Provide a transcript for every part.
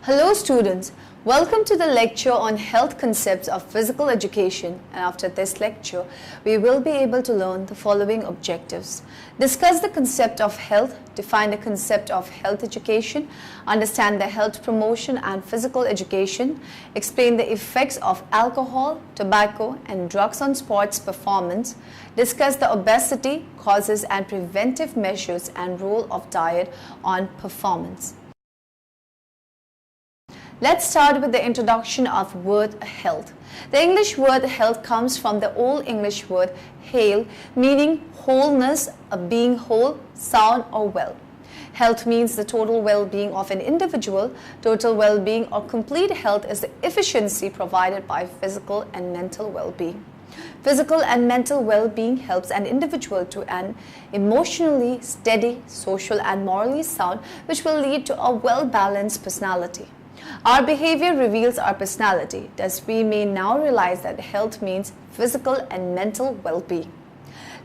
Hello students, welcome to the lecture on health concepts of physical education, and after this lecture we will be able to learn the following objectives. Discuss the concept of health, define the concept of health education, understand the health promotion and physical education, explain the effects of alcohol, tobacco and drugs on sports performance, discuss the obesity, causes and preventive measures and role of diet on performance. Let's start with the introduction of word health. The English word health comes from the Old English word hale, meaning wholeness, being whole, sound or well. Health means the total well-being of an individual. Total well-being or complete health is the efficiency provided by physical and mental well-being. Physical and mental well-being helps an individual to an emotionally steady, social and morally sound, which will lead to a well-balanced personality. Our behavior reveals our personality, thus we may now realize that health means physical and mental well-being.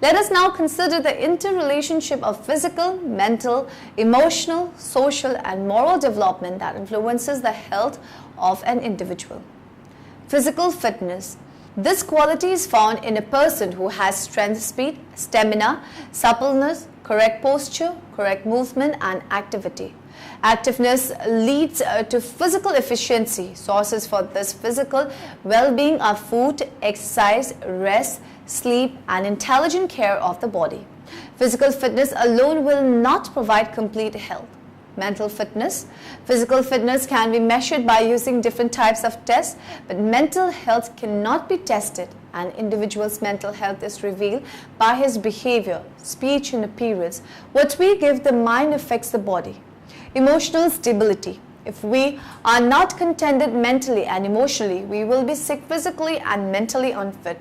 Let us now consider the interrelationship of physical, mental, emotional, social and moral development that influences the health of an individual. Physical fitness. This quality is found in a person who has strength, speed, stamina, suppleness, correct posture, correct movement and activity. Activeness leads to physical efficiency. Sources for this physical well-being are food, exercise, rest, sleep, and intelligent care of the body. Physical fitness alone will not provide complete health. Mental fitness. Physical fitness can be measured by using different types of tests, but mental health cannot be tested. An individual's mental health is revealed by his behavior, speech, and appearance. What we give the mind affects the body. Emotional stability. If we are not contented mentally and emotionally, we will be sick physically and mentally unfit.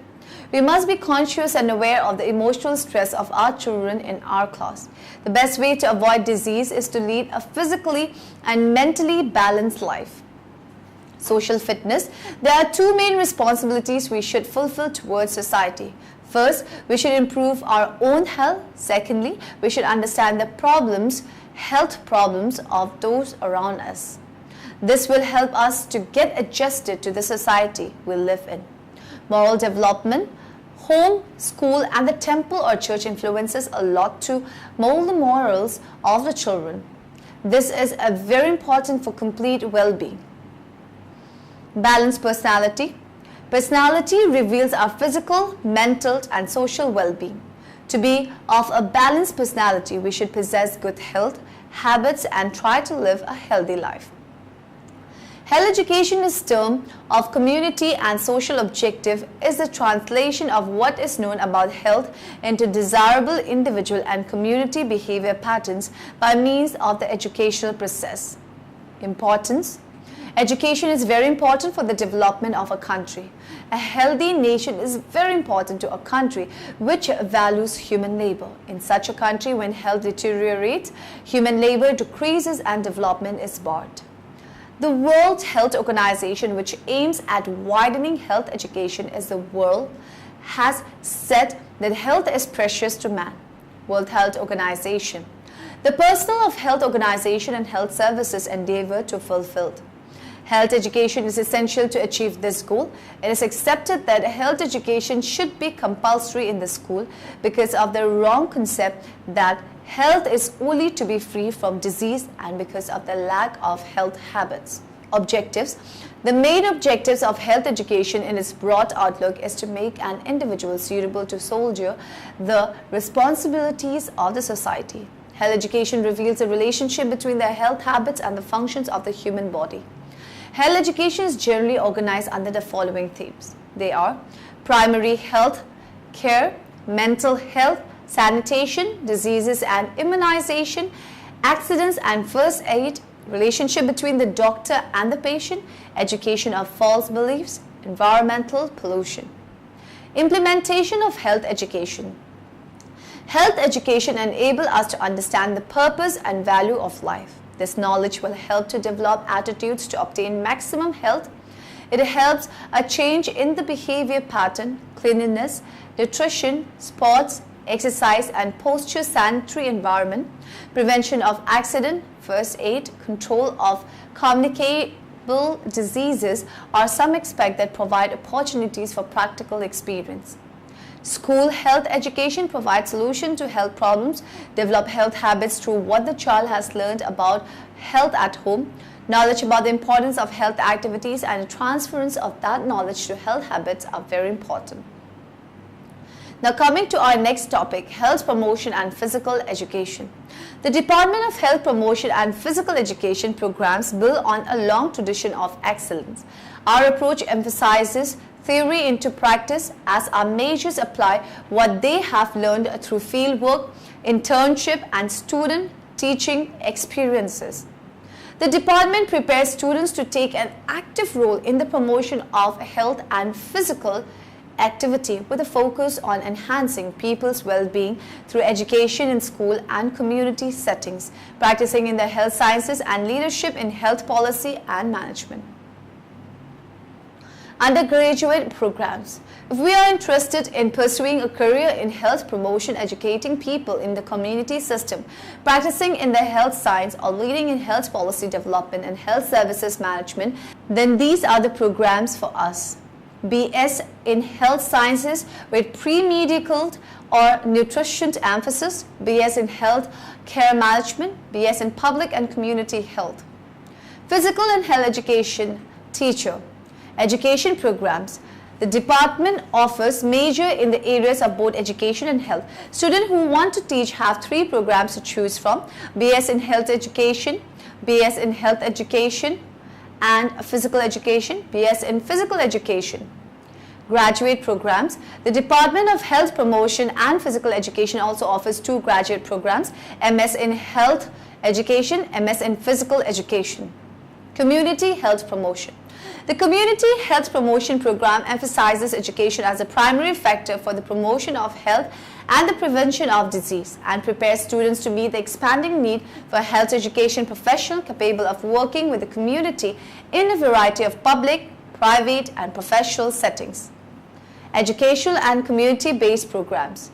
We must be conscious and aware of the emotional stress of our children in our class. The best way to avoid disease is to lead a physically and mentally balanced life. Social fitness. There are two main responsibilities we should fulfill towards society. First, we should improve our own health. Secondly, we should understand the health problems of those around us. This will help us to get adjusted to the society we live in. Moral development. Home, school and the temple or church influences a lot to mold the morals of the children. This is very important for complete well-being. Balanced personality. Personality reveals our physical, mental and social well-being. To be of a balanced personality, we should possess good health, habits and try to live a healthy life. Health education is term of community and social objective is the translation of what is known about health into desirable individual and community behavior patterns by means of the educational process. Importance. Education is very important for the development of a country. A healthy nation is very important to a country which values human labor. In such a country, when health deteriorates, human labor decreases and development is barred. The World Health Organization, which aims at widening health education as the world, has said that health is precious to man. World Health Organization. The personnel of health organization and health services endeavor to fulfill. Health education is essential to achieve this goal. It is accepted that health education should be compulsory in the school because of the wrong concept that health is only to be free from disease and because of the lack of health habits. Objectives. The main objectives of health education in its broad outlook is to make an individual suitable to shoulder the responsibilities of the society. Health education reveals the relationship between the health habits and the functions of the human body. Health education is generally organized under the following themes. They are primary health care, mental health, sanitation, diseases and immunization, accidents and first aid, relationship between the doctor and the patient, education of false beliefs, environmental pollution. Implementation of health education. Health education enables us to understand the purpose and value of life. This knowledge will help to develop attitudes to obtain maximum health. It helps a change in the behavior pattern, cleanliness, nutrition, sports, exercise and posture, sanitary environment, prevention of accident, first aid, control of communicable diseases are some aspects that provide opportunities for practical experience. School health education provides solutions to health problems, develop health habits through what the child has learned about health at home, knowledge about the importance of health activities, and the transference of that knowledge to health habits are very important. Now coming to our next topic, health promotion and physical education. The Department of Health Promotion and Physical Education programs build on a long tradition of excellence. Our approach emphasizes theory into practice as our majors apply what they have learned through fieldwork, internship, and student teaching experiences. The department prepares students to take an active role in the promotion of health and physical activity with a focus on enhancing people's well-being through education in school and community settings, practicing in the health sciences and leadership in health policy and management. Undergraduate programs. If we are interested in pursuing a career in health promotion, educating people in the community system, practicing in the health science, or leading in health policy development and health services management, then these are the programs for us. BS in Health Sciences with pre-medical or nutrition emphasis, BS in Health Care Management, BS in Public and Community Health. Physical and Health Education Teacher. Education programs. The department offers major in the areas of both education and health. Students who want to teach have 3 programs to choose from: BS in Health Education, BS in Health Education, and Physical Education, BS in Physical Education. Graduate programs. The Department of Health Promotion and Physical Education also offers 2 graduate programs: MS in Health Education, MS in Physical Education. Community Health Promotion. The Community Health Promotion Program emphasizes education as a primary factor for the promotion of health and the prevention of disease, and prepares students to meet the expanding need for health education professional capable of working with the community in a variety of public, private, and professional settings. Educational and community-based programs.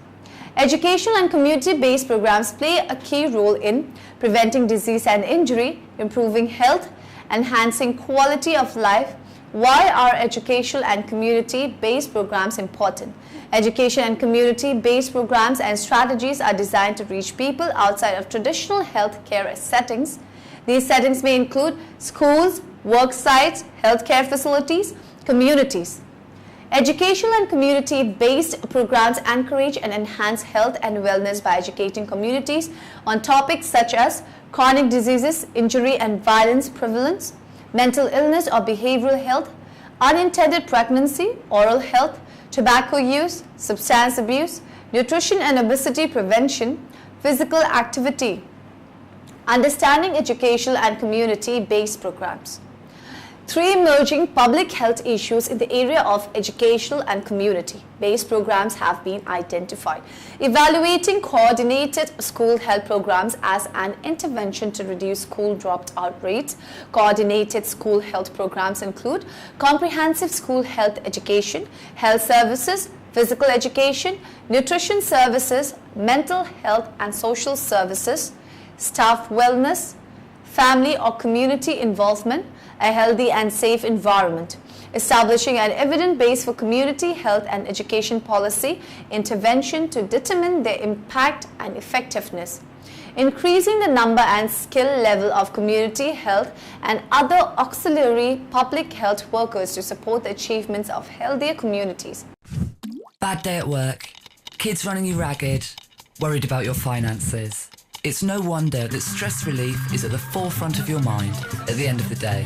Educational and community-based programs play a key role in preventing disease and injury, improving health, enhancing quality of life. Why are educational and community-based programs important? Education and community-based programs and strategies are designed to reach people outside of traditional health care settings. These settings may include schools, work sites, healthcare facilities, communities. Educational and community-based programs encourage and enhance health and wellness by educating communities on topics such as chronic diseases, injury and violence prevalence, mental illness or behavioral health, unintended pregnancy, oral health, tobacco use, substance abuse, nutrition and obesity prevention, physical activity. Understanding educational and community-based programs. 3 emerging public health issues in the area of educational and community-based programs have been identified. Evaluating coordinated school health programs as an intervention to reduce school dropout rates. Coordinated school health programs include comprehensive school health education, health services, physical education, nutrition services, mental health and social services, staff wellness, family or community involvement, a healthy and safe environment, establishing an evidence base for community health and education policy intervention to determine their impact and effectiveness, increasing the number and skill level of community health and other auxiliary public health workers to support the achievements of healthier communities. Bad day at work, kids running you ragged, worried about your finances. It's no wonder that stress relief is at the forefront of your mind at the end of the day.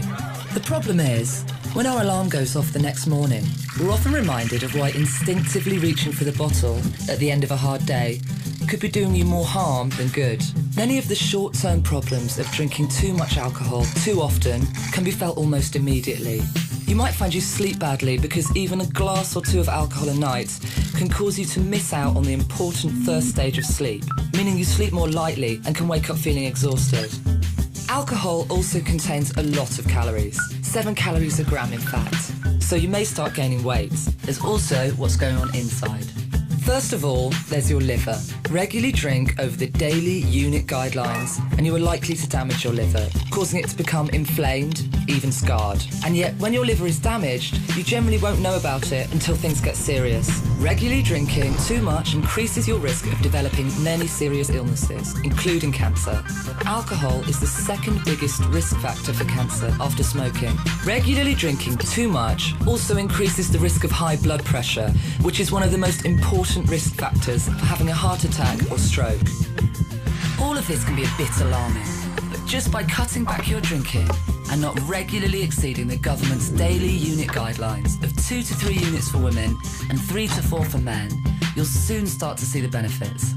The problem is, when our alarm goes off the next morning, we're often reminded of why instinctively reaching for the bottle at the end of a hard day could be doing you more harm than good. Many of the short-term problems of drinking too much alcohol too often can be felt almost immediately. You might find you sleep badly because even a glass or 2 of alcohol a night can cause you to miss out on the important first stage of sleep, meaning you sleep more lightly and can wake up feeling exhausted. Alcohol also contains a lot of calories, 7 calories a gram in fact, so you may start gaining weight. There's also what's going on inside. First of all, there's your liver. Regularly drink over the daily unit guidelines and you are likely to damage your liver, causing it to become inflamed, even scarred. And yet, when your liver is damaged, you generally won't know about it until things get serious. Regularly drinking too much increases your risk of developing many serious illnesses, including cancer. Alcohol is the second biggest risk factor for cancer after smoking. Regularly drinking too much also increases the risk of high blood pressure, which is one of the most important risk factors for having a heart attack or stroke. All of this can be a bit alarming, but just by cutting back your drinking and not regularly exceeding the government's daily unit guidelines of 2 to 3 units for women and 3 to 4 for men, you'll soon start to see the benefits.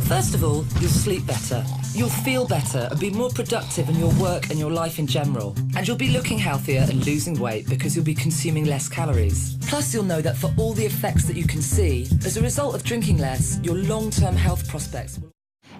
First of all, you'll sleep better. You'll feel better and be more productive in your work and your life in general. And you'll be looking healthier and losing weight because you'll be consuming less calories. Plus, you'll know that for all the effects that you can see, as a result of drinking less, your long-term health prospects will...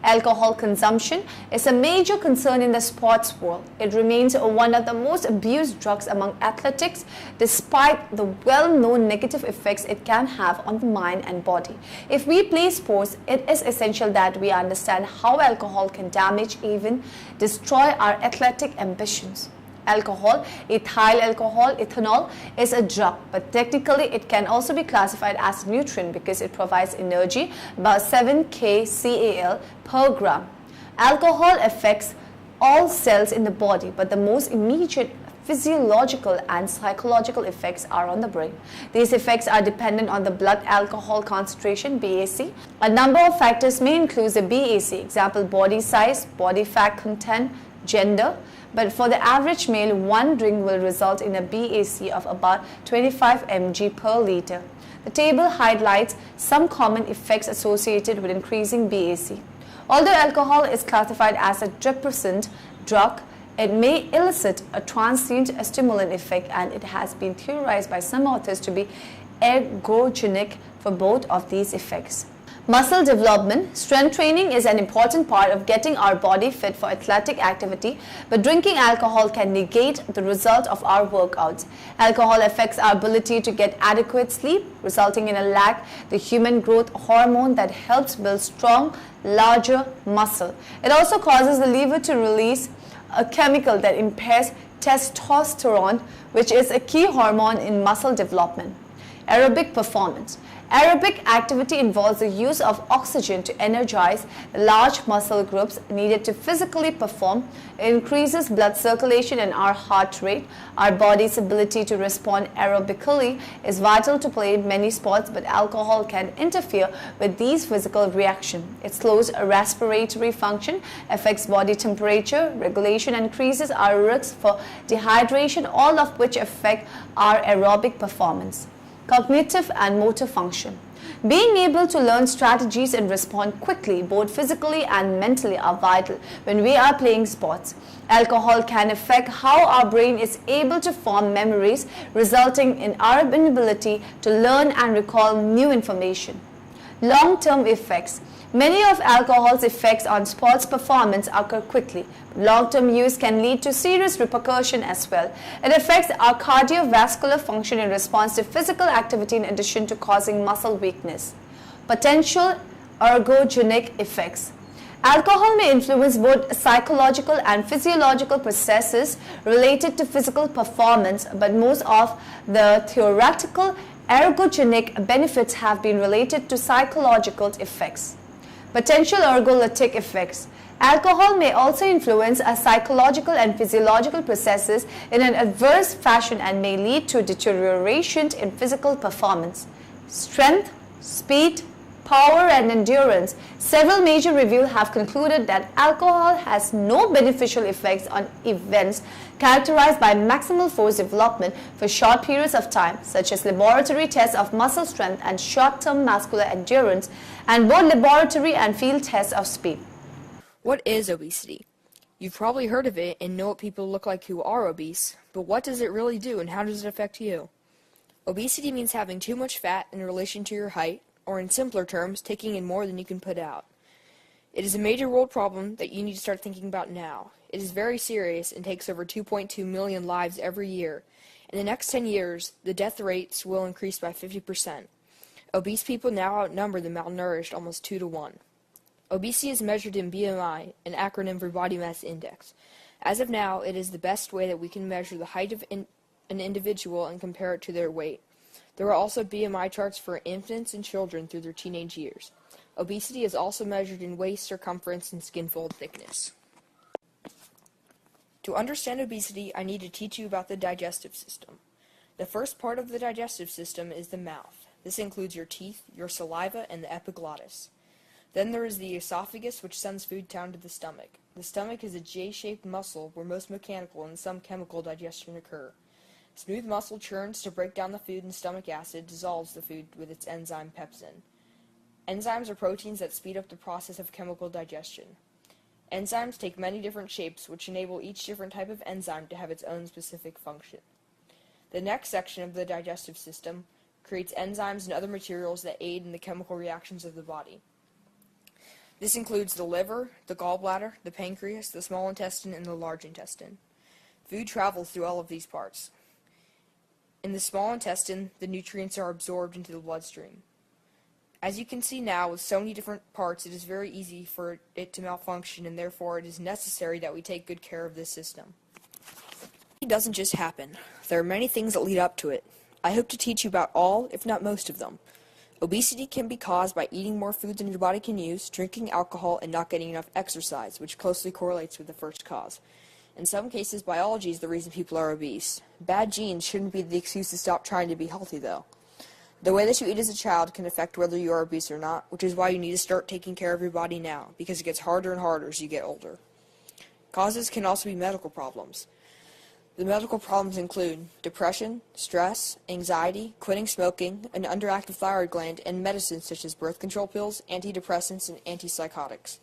Alcohol consumption is a major concern in the sports world. It remains one of the most abused drugs among athletics, despite the well-known negative effects it can have on the mind and body. If we play sports, it is essential that we understand how alcohol can damage, even destroy our athletic ambitions. Alcohol, ethyl alcohol, ethanol, is a drug, but technically it can also be classified as a nutrient because it provides energy, about 7 kcal per gram. Alcohol affects all cells in the body, but the most immediate physiological and psychological effects are on the brain. These effects are dependent on the blood alcohol concentration, BAC. A number of factors may include the BAC, example body size, body fat content, gender. But for the average male, one drink will result in a BAC of about 25 mg per liter. The table highlights some common effects associated with increasing BAC. Although alcohol is classified as a depressant drug, it may elicit a transient stimulant effect, and it has been theorized by some authors to be ergogenic for both of these effects. Muscle development. Strength training is an important part of getting our body fit for athletic activity, but drinking alcohol can negate the result of our workouts. Alcohol affects our ability to get adequate sleep, resulting in a lack of the human growth hormone that helps build strong, larger muscle. It also causes the liver to release a chemical that impairs testosterone, which is a key hormone in muscle development. Aerobic performance. Aerobic activity involves the use of oxygen to energize the large muscle groups needed to physically perform. It increases blood circulation and our heart rate. Our body's ability to respond aerobically is vital to play many sports, but alcohol can interfere with these physical reactions. It slows respiratory function, affects body temperature regulation, and increases our risk for dehydration, all of which affect our aerobic performance. Cognitive and motor function. Being able to learn strategies and respond quickly, both physically and mentally, are vital when we are playing sports. Alcohol can affect how our brain is able to form memories, resulting in our inability to learn and recall new information. Long-term effects. Many of alcohol's effects on sports performance occur quickly. Long-term use can lead to serious repercussions as well. It affects our cardiovascular function in response to physical activity, in addition to causing muscle weakness. Potential ergogenic effects. Alcohol may influence both psychological and physiological processes related to physical performance, but most of the theoretical ergogenic benefits have been related to psychological effects. Potential ergolytic effects. Alcohol may also influence our psychological and physiological processes in an adverse fashion and may lead to deterioration in physical performance. Strength, speed, power, and endurance. Several major reviews have concluded that alcohol has no beneficial effects on events characterized by maximal force development for short periods of time, such as laboratory tests of muscle strength and short-term muscular endurance, and both laboratory and field tests of speed. What is obesity? You've probably heard of it and know what people look like who are obese, but what does it really do and how does it affect you? Obesity means having too much fat in relation to your height, or in simpler terms, taking in more than you can put out. It is a major world problem that you need to start thinking about now. It is very serious and takes over 2.2 million lives every year. In the next 10 years, the death rates will increase by 50%. Obese people now outnumber the malnourished almost 2 to 1. Obesity is measured in BMI, an acronym for Body Mass Index. As of now, it is the best way that we can measure the height of an individual and compare it to their weight. There are also BMI charts for infants and children through their teenage years. Obesity is also measured in waist circumference and skin fold thickness. To understand obesity, I need to teach you about the digestive system. The first part of the digestive system is the mouth. This includes your teeth, your saliva, and the epiglottis. Then there is the esophagus, which sends food down to the stomach. The stomach is a J-shaped muscle where most mechanical and some chemical digestion occur. Smooth muscle churns to break down the food, and stomach acid dissolves the food with its enzyme pepsin. Enzymes are proteins that speed up the process of chemical digestion. Enzymes take many different shapes, which enable each different type of enzyme to have its own specific function. The next section of the digestive system creates enzymes and other materials that aid in the chemical reactions of the body. This includes the liver, the gallbladder, the pancreas, the small intestine, and the large intestine. Food travels through all of these parts. In the small intestine, the nutrients are absorbed into the bloodstream. As you can see now, with so many different parts, it is very easy for it to malfunction, and therefore it is necessary that we take good care of this system. It doesn't just happen. There are many things that lead up to it. I hope to teach you about all, if not most of them. Obesity can be caused by eating more food than your body can use, drinking alcohol, and not getting enough exercise, which closely correlates with the first cause. In some cases, biology is the reason people are obese. Bad genes shouldn't be the excuse to stop trying to be healthy, though. The way that you eat as a child can affect whether you are obese or not, which is why you need to start taking care of your body now, because it gets harder and harder as you get older. Causes can also be medical problems. The medical problems include depression, stress, anxiety, quitting smoking, an underactive thyroid gland, and medicines such as birth control pills, antidepressants, and antipsychotics.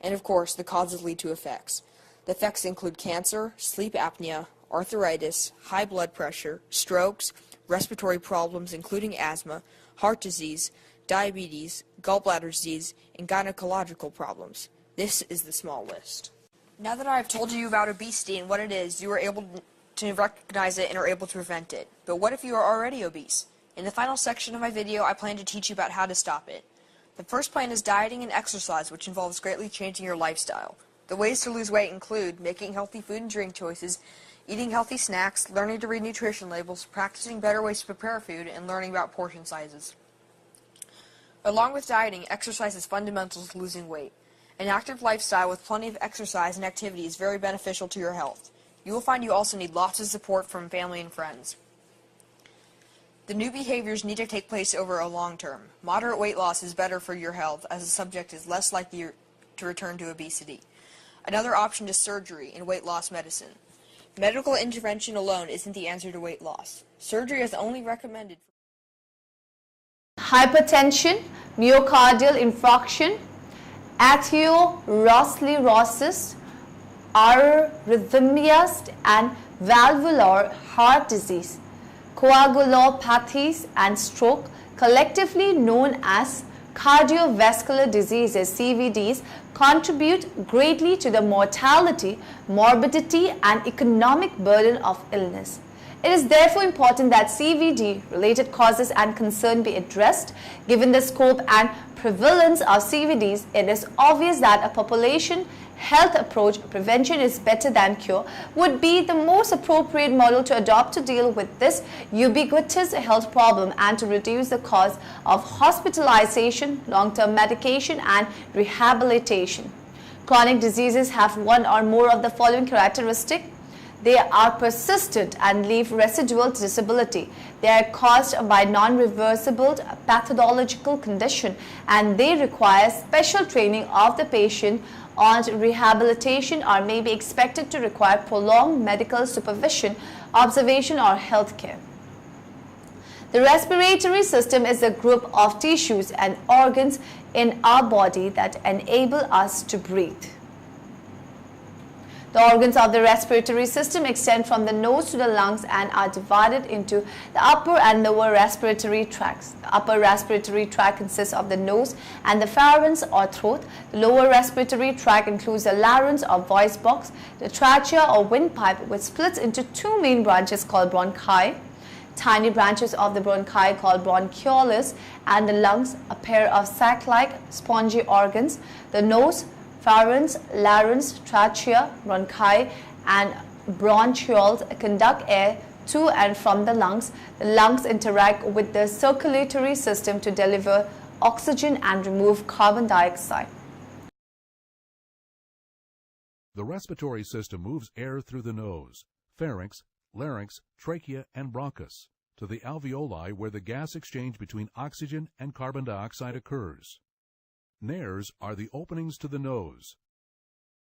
And of course, the causes lead to effects. The effects include cancer, sleep apnea, arthritis, high blood pressure, strokes, respiratory problems including asthma, heart disease, diabetes, gallbladder disease, and gynecological problems. This is the small list. Now that I have told you about obesity and what it is, you are able to recognize it and are able to prevent it. But what if you are already obese? In the final section of my video, I plan to teach you about how to stop it. The first plan is dieting and exercise, which involves greatly changing your lifestyle. The ways to lose weight include making healthy food and drink choices, eating healthy snacks, learning to read nutrition labels, practicing better ways to prepare food, and learning about portion sizes. Along with dieting, exercise is fundamental to losing weight. An active lifestyle with plenty of exercise and activity is very beneficial to your health. You will find you also need lots of support from family and friends. The new behaviors need to take place over a long term. Moderate weight loss is better for your health, as the subject is less likely to return to obesity. Another option is surgery and weight loss medicine. Medical intervention alone isn't the answer to weight loss. Surgery is only recommended for Hypertension, myocardial infarction, atherosclerosis, arrhythmias, and valvular heart disease, coagulopathies, and stroke, collectively known as cardiovascular diseases, CVDs, contribute greatly to the mortality, morbidity, and economic burden of illness. It is therefore important that CVD-related causes and concern be addressed. Given the scope and prevalence of CVDs, it is obvious that a population health approach, prevention is better than cure, would be the most appropriate model to adopt to deal with this ubiquitous health problem and to reduce the cost of hospitalization, long-term medication, and rehabilitation. Chronic diseases have one or more of the following characteristics. They are persistent and leave residual disability. They are caused by non-reversible pathological condition, and they require special training of the patient on rehabilitation or may be expected to require prolonged medical supervision, observation, or health care. The respiratory system is a group of tissues and organs in our body that enable us to breathe. The organs of the respiratory system extend from the nose to the lungs and are divided into the upper and lower respiratory tracts. The upper respiratory tract consists of the nose and the pharynx or throat. The lower respiratory tract includes the larynx or voice box, the trachea or windpipe, which splits into two main branches called bronchi. tiny branches of the bronchi called bronchioles, and the lungs, a pair of sac-like spongy organs. The nose, pharynx, larynx, trachea, bronchi, and bronchioles conduct air to and from the lungs. The lungs interact with the circulatory system to deliver oxygen and remove carbon dioxide. The respiratory system moves air through the nose, pharynx, larynx, trachea, and bronchus to the alveoli where the gas exchange between oxygen and carbon dioxide occurs. Nares are the openings to the nose.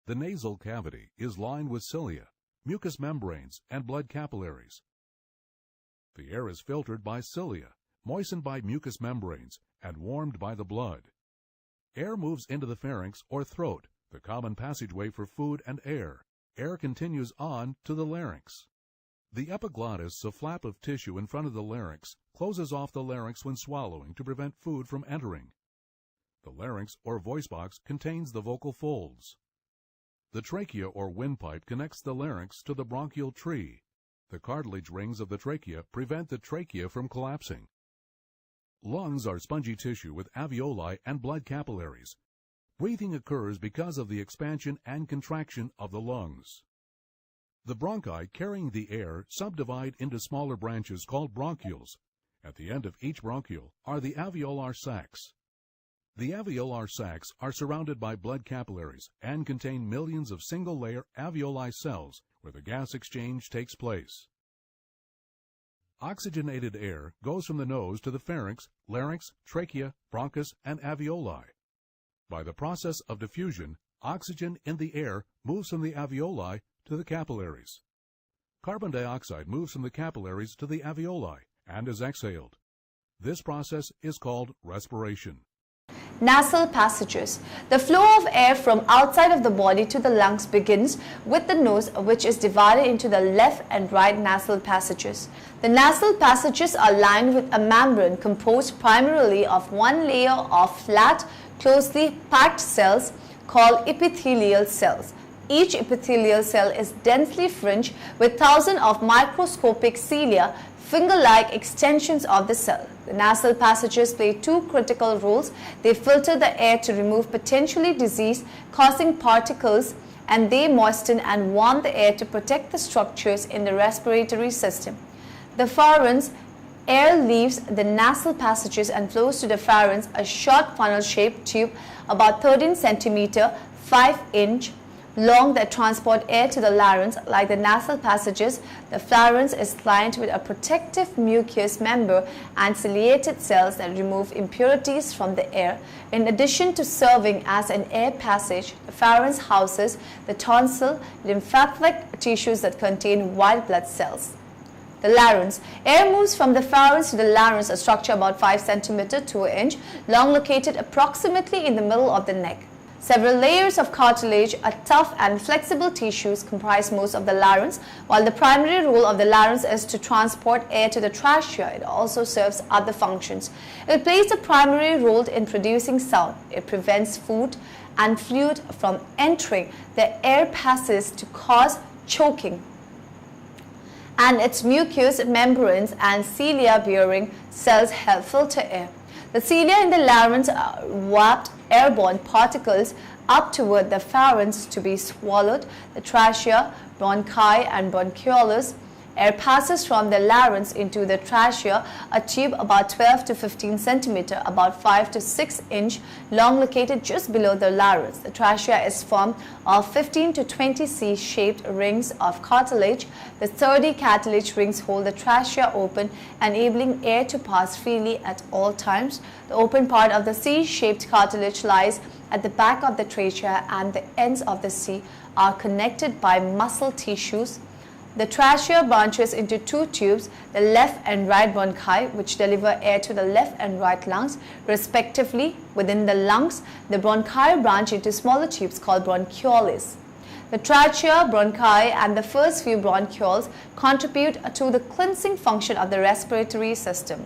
The nasal cavity is lined with cilia, mucous membranes, and blood capillaries. The air is filtered by cilia, moistened by mucous membranes, and warmed by the blood. Air moves into the pharynx or throat, the common passageway for food and air. Air continues on to the larynx. The epiglottis, a flap of tissue in front of the larynx, closes off the larynx when swallowing to prevent food from entering. The larynx or voice box contains the vocal folds. The trachea or windpipe connects the larynx to the bronchial tree. The cartilage rings of the trachea prevent the trachea from collapsing. Lungs are spongy tissue with alveoli and blood capillaries. Breathing occurs because of the expansion and contraction of the lungs. The bronchi carrying the air subdivide into smaller branches called bronchioles. At the end of each bronchiole are the alveolar sacs. The alveolar sacs are surrounded by blood capillaries and contain millions of single-layer alveoli cells where the gas exchange takes place. Oxygenated air goes from the nose to the pharynx, larynx, trachea, bronchus, and alveoli. By the process of diffusion, oxygen in the air moves from the alveoli to the capillaries. Carbon dioxide moves from the capillaries to the alveoli and is exhaled. This process is called respiration. Nasal passages. The flow of air from outside of the body to the lungs begins with the nose, which is divided into the left and right nasal passages. The nasal passages are lined with a membrane composed primarily of one layer of flat, closely packed cells called epithelial cells. Each epithelial cell is densely fringed with thousands of microscopic cilia, finger-like extensions of the cell. The nasal passages play two critical roles. They filter the air to remove potentially disease-causing particles, and they moisten and warm the air to protect the structures in the respiratory system. The pharynx. Air leaves the nasal passages and flows to the pharynx, a short funnel-shaped tube about 13 cm, 5 inch long that transport air to the larynx. Like the nasal passages, the pharynx is lined with a protective mucous membrane and ciliated cells that remove impurities from the air. In addition to serving as an air passage, the pharynx houses the tonsil, lymphatic tissues that contain white blood cells. The larynx. Air moves from the pharynx to the larynx, a structure about 5 cm to 1 inch long, located approximately in the middle of the neck. Several layers of cartilage, a tough and flexible tissues, comprise most of the larynx. While the primary role of the larynx is to transport air to the trachea, it also serves other functions. It plays a primary role in producing sound. It prevents food and fluid from entering the air passes to cause choking, and its mucous membranes and cilia-bearing cells help filter air. The cilia in the larynx warp airborne particles up toward the pharynx to be swallowed. The trachea, bronchi, and bronchioles. Air passes from the larynx into the trachea, a tube about 12 to 15 cm, about 5 to 6 inch long, located just below the larynx. The trachea is formed of 15 to 20 C-shaped rings of cartilage. The 30 cartilage rings hold the trachea open, enabling air to pass freely at all times. The open part of the C-shaped cartilage lies at the back of the trachea, and the ends of the C are connected by muscle tissues. The trachea branches into two tubes, the left and right bronchi, which deliver air to the left and right lungs, respectively. Within the lungs, the bronchi branch into smaller tubes called bronchioles. The trachea, bronchi, and the first few bronchioles contribute to the cleansing function of the respiratory system.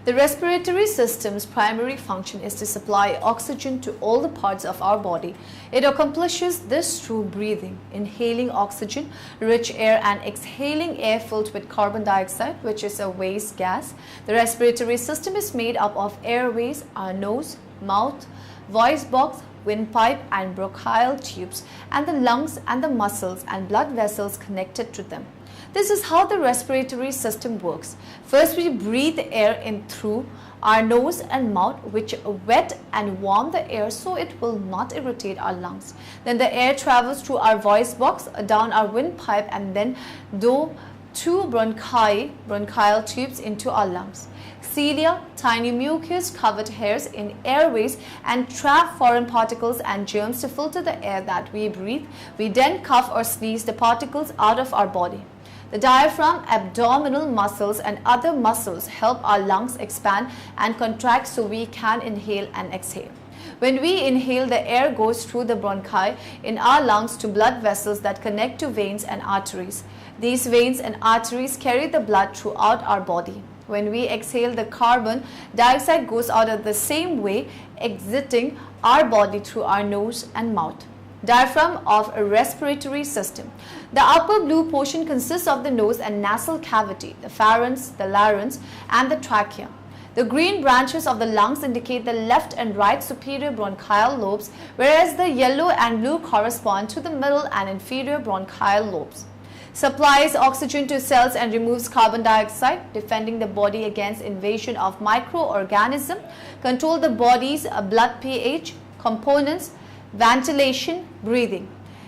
The respiratory system's primary function is to supply oxygen to all the parts of our body. It accomplishes this through breathing, inhaling oxygen-rich air and exhaling air filled with carbon dioxide, which is a waste gas. The respiratory system is made up of airways, our nose, mouth, voice box, windpipe and bronchial tubes, and the lungs and the muscles and blood vessels connected to them. This is how the respiratory system works. First, we breathe air in through our nose and mouth, which wet and warm the air so it will not irritate our lungs. Then the air travels through our voice box, down our windpipe, and then through two bronchial tubes into our lungs. Cilia, tiny mucus-covered hairs in airways, and trap foreign particles and germs to filter the air that we breathe. We then cough or sneeze the particles out of our body. The diaphragm, abdominal muscles, and other muscles help our lungs expand and contract so we can inhale and exhale. When we inhale, the air goes through the bronchi in our lungs to blood vessels that connect to veins and arteries. These veins and arteries carry the blood throughout our body. When we exhale, the carbon dioxide goes out of the same way, exiting our body through our nose and mouth. Diaphragm of a respiratory system. The upper blue portion consists of the nose and nasal cavity, the pharynx, the larynx, and the trachea. The green branches of the lungs indicate the left and right superior bronchial lobes, whereas the yellow and blue correspond to the middle and inferior bronchial lobes. Supplies oxygen to cells and removes carbon dioxide, defending the body against invasion of microorganisms, control the body's blood pH, components, ventilation, breathing.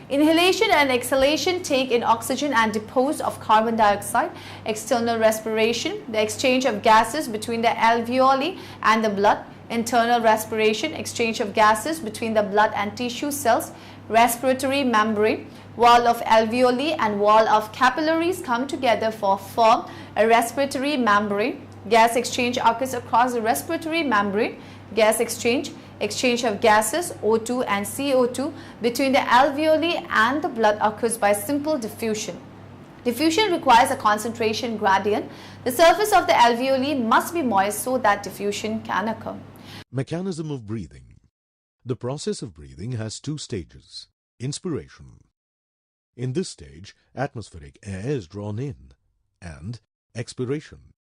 Inhalation and exhalation take in oxygen and dispose of carbon dioxide. External respiration, the exchange of gases between the alveoli and the blood. Internal respiration, exchange of gases between the blood and tissue cells. Respiratory membrane, wall of alveoli and wall of capillaries come together for form a respiratory membrane. Gas exchange occurs across the respiratory membrane. Gas exchange of gases O2 and CO2 between the alveoli and the blood occurs by simple diffusion. Diffusion requires a concentration gradient. The surface of the alveoli must be moist so that diffusion can occur. Mechanism of breathing. The process of breathing has two stages. Inspiration. In this stage, atmospheric air is drawn in, and expiration.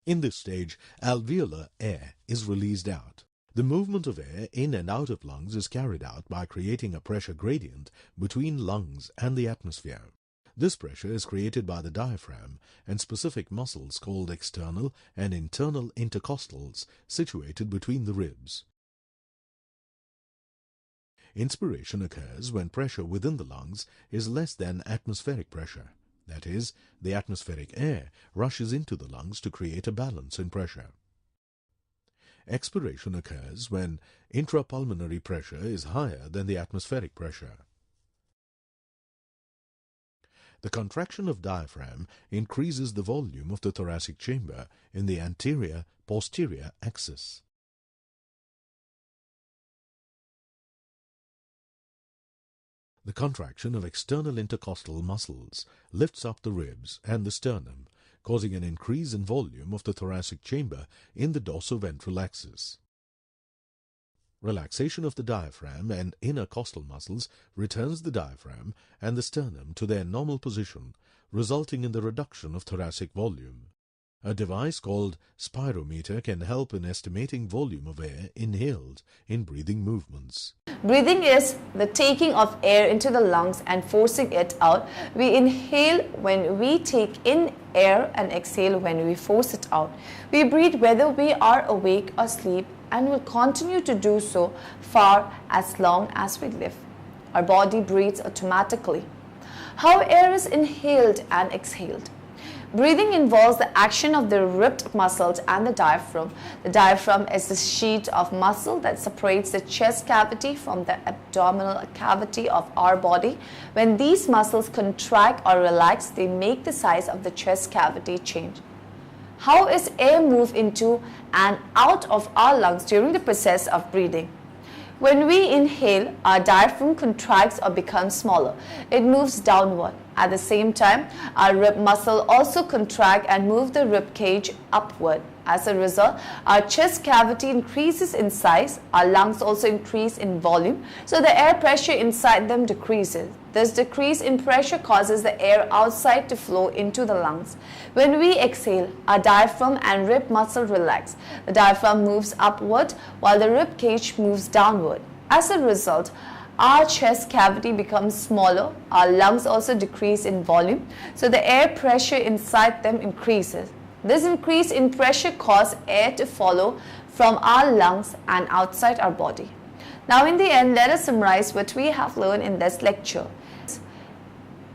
In this stage, alveolar air is released out. The movement of air in and out of lungs is carried out by creating a pressure gradient between lungs and the atmosphere. This pressure is created by the diaphragm and specific muscles called external and internal intercostals situated between the ribs. Inspiration occurs when pressure within the lungs is less than atmospheric pressure. That is, the atmospheric air rushes into the lungs to create a balance in pressure. Expiration occurs when intrapulmonary pressure is higher than the atmospheric pressure. The contraction of diaphragm increases the volume of the thoracic chamber in the anterior-posterior axis. The contraction of external intercostal muscles lifts up the ribs and the sternum, causing an increase in volume of the thoracic chamber in the dorsoventral axis. Relaxation of the diaphragm and inner costal muscles returns the diaphragm and the sternum to their normal position, resulting in the reduction of thoracic volume. A device called spirometer can help in estimating volume of air inhaled in breathing movements. Breathing is the taking of air into the lungs and forcing it out. We inhale when we take in air and exhale when we force it out. We breathe whether we are awake or asleep and will continue to do so for as long as we live. Our body breathes automatically. How air is inhaled and exhaled. Breathing involves the action of the ribbed muscles and the diaphragm. The diaphragm is the sheet of muscle that separates the chest cavity from the abdominal cavity of our body. When these muscles contract or relax, they make the size of the chest cavity change. How is air moved into and out of our lungs during the process of breathing? When we inhale, our diaphragm contracts or becomes smaller. It moves downward. At the same time, our rib muscle also contract and move the rib cage upward. As a result, our chest cavity increases in size, our lungs also increase in volume, so the air pressure inside them decreases. This decrease in pressure causes the air outside to flow into the lungs. When we exhale, our diaphragm and rib muscle relax. The diaphragm moves upward while the rib cage moves downward. As a result, our chest cavity becomes smaller, our lungs also decrease in volume, so the air pressure inside them increases. This increase in pressure causes air to follow from our lungs and outside our body. Now in the end, let us summarize what we have learned in this lecture.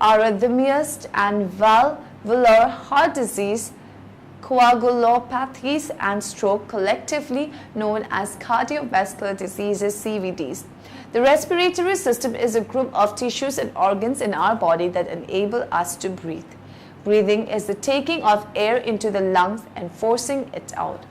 Arrhythmias and valvular heart disease, coagulopathies and stroke, collectively known as cardiovascular diseases, CVDs. The respiratory system is a group of tissues and organs in our body that enable us to breathe. Breathing is the taking of air into the lungs and forcing it out.